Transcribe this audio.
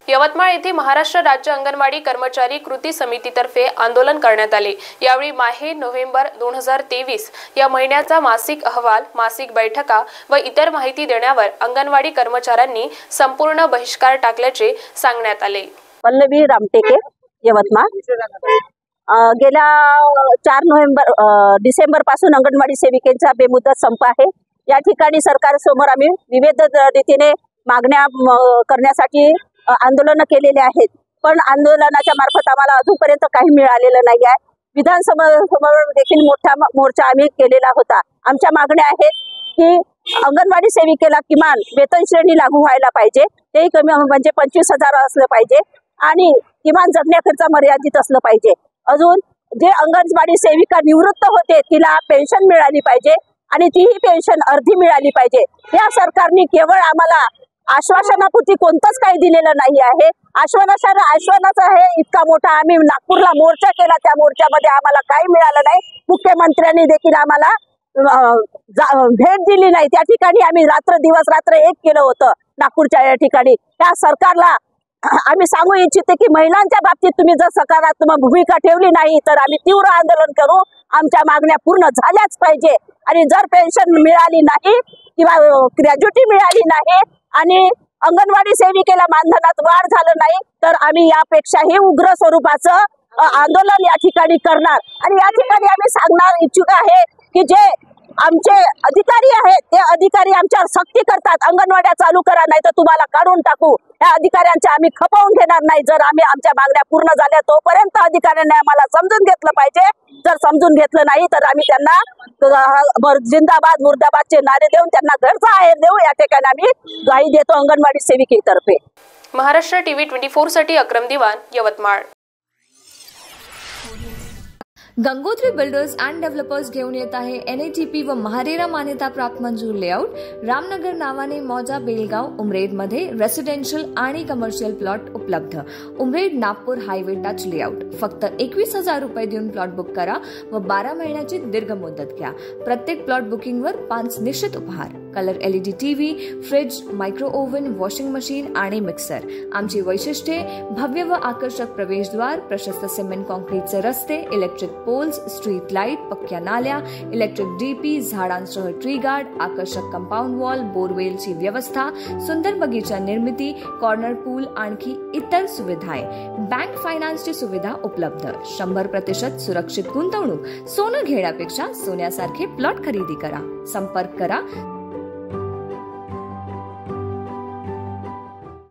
यवतमाळ येथे महाराष्ट्र राज्य अंगणवाडी कर्मचारी कृती समितीतर्फे आंदोलन करण्यात आले। यावेळी माहे नोव्हेंबर 2023 या महिन्याचा मासिक अहवाल, मासिक बैठका व इतर माहिती देण्यावर अंगणवाडी कर्मचाऱ्यांनी संपूर्ण बहिष्कार टाकल्याचे सांगण्यात आले। पल्लवी रामटेके, यवतमाळ। गेल्या 4 डिसेंबर पासून अंगणवाडी सेविकेचा बेमुदत संप आहे। या ठिकाणी सरकारसमोर आम्ही विविध रीतीने मागण्या करण्यासाठी आंदोलन केलेले आहेत, पण आंदोलनाच्या मार्फत आम्हाला अजूनपर्यंत काही मिळालेलं नाही आहे। विधानसभेसमोर देखील मोठा मोर्चा आम्ही केलेला होता। आमच्या मागण्या आहेत की अंगणवाडी सेविकेला किमान वेतन श्रेणी लागू व्हायला पाहिजे, तेही कमी म्हणजे 25,000 असलं पाहिजे आणि किमान जगण्या खर्च मर्यादित असलं पाहिजे। अजून जे अंगणवाडी सेविका निवृत्त होते तिला पेन्शन मिळाली पाहिजे आणि तीही पेन्शन अर्धी मिळाली पाहिजे। या सरकारने केवळ आम्हाला आश्वासनापुरती कोणतंच काही दिलेलं नाही आहे। आश्वासनाचं आहे इतका मोठा आम्ही नागपूरला मोर्चा केला, त्या मोर्चामध्ये आम्हाला काही मिळालं नाही। मुख्यमंत्र्यांनी देखील आम्हाला भेट दिली नाही। त्या ठिकाणी आम्ही दिवस रात्र एक केलं होतं नागपूरच्या या ठिकाणी। त्या सरकारला आम्ही सांगू इच्छिते की महिलांच्या बाबतीत तुम्ही जर सकारात्मक भूमिका ठेवली नाही तर आम्ही तीव्र आंदोलन करू। आमच्या मागण्या पूर्ण झाल्याच पाहिजे आणि जर पेन्शन मिळाली नाही किंवा ग्रॅज्युटी मिळाली नाही आणि अंगणवाडी सेविकेला मानधनात वाढ झालं नाही तर आम्ही यापेक्षाही उग्र स्वरूपाचं आंदोलन या ठिकाणी करणार। आणि या ठिकाणी आम्ही सांगणार इच्छुक आहे की जे आमचे अधिकारी आहेत ते अधिकारी आमच्यावर सक्ती करतात, अंगणवाड्या चालू करा नाही तर तुम्हाला काढून टाकू। या अधिकाऱ्यांचे आम्ही खपवून घेणार नाही। जर आम्ही आमच्या मागण्या पूर्ण झाल्या तोपर्यंत अधिकाऱ्यांनी आम्हाला समजून घेतलं पाहिजे। जर समजून घेतलं नाही तर आम्ही त्यांना जिंदाबाद मुर्दाबादचे नारे देऊन त्यांना घरचा आहेर देऊ। या ठिकाणी आम्ही ग्वाही देतो अंगणवाडी सेविकेतर्फे। महाराष्ट्र टीव्ही 24 साठी Akram Diwan, Yavatmal. Gangotri builders and developers घेऊन येत आहे NATP व महारेरा मान्यता प्राप्त मंजूर लेआउट रामनगर नावाने मौजा बेलगाव उमरेड मध्ये रेसिडेन्शियल आणि कमर्शियल प्लॉट उपलब्ध। Umred Nagpur highway touch layout. फक्त 21,000 रुपये देऊन प्लॉट बुक करा व 12 महिन्याची दीर्घ मुदत घ्या। प्रत्येक प्लॉट बुकिंगवर 5 निश्चित उपहार, colour LED TV, fridge, micro oven, washing machine आणि मिक्सर। आमची वैशिष्ट्ये भव्य व आकर्षक प्रवेशद्वार, प्रशस्त सिमेंट कॉन्क्रीटचे रस्ते, इलेक्ट्रिक पोल्स, स्ट्रीट लाईट, पक्क्या नाल्या, इलेक्ट्रिक DP, झाडांसह ट्री गार्ड, आकर्षक कंपाऊंड वॉल, बोरवेलची व्यवस्था, सुंदर बगीचा निर्मिती, कॉर्नर पूल आणखी इतर सुविधाएं। बँक फायनान्सची सुविधा उपलब्ध। 100% सुरक्षित गुंतवणूक। सोनं घेण्यापेक्षा सोन्यासारखे प्लॉट खरेदी करा। संपर्क करा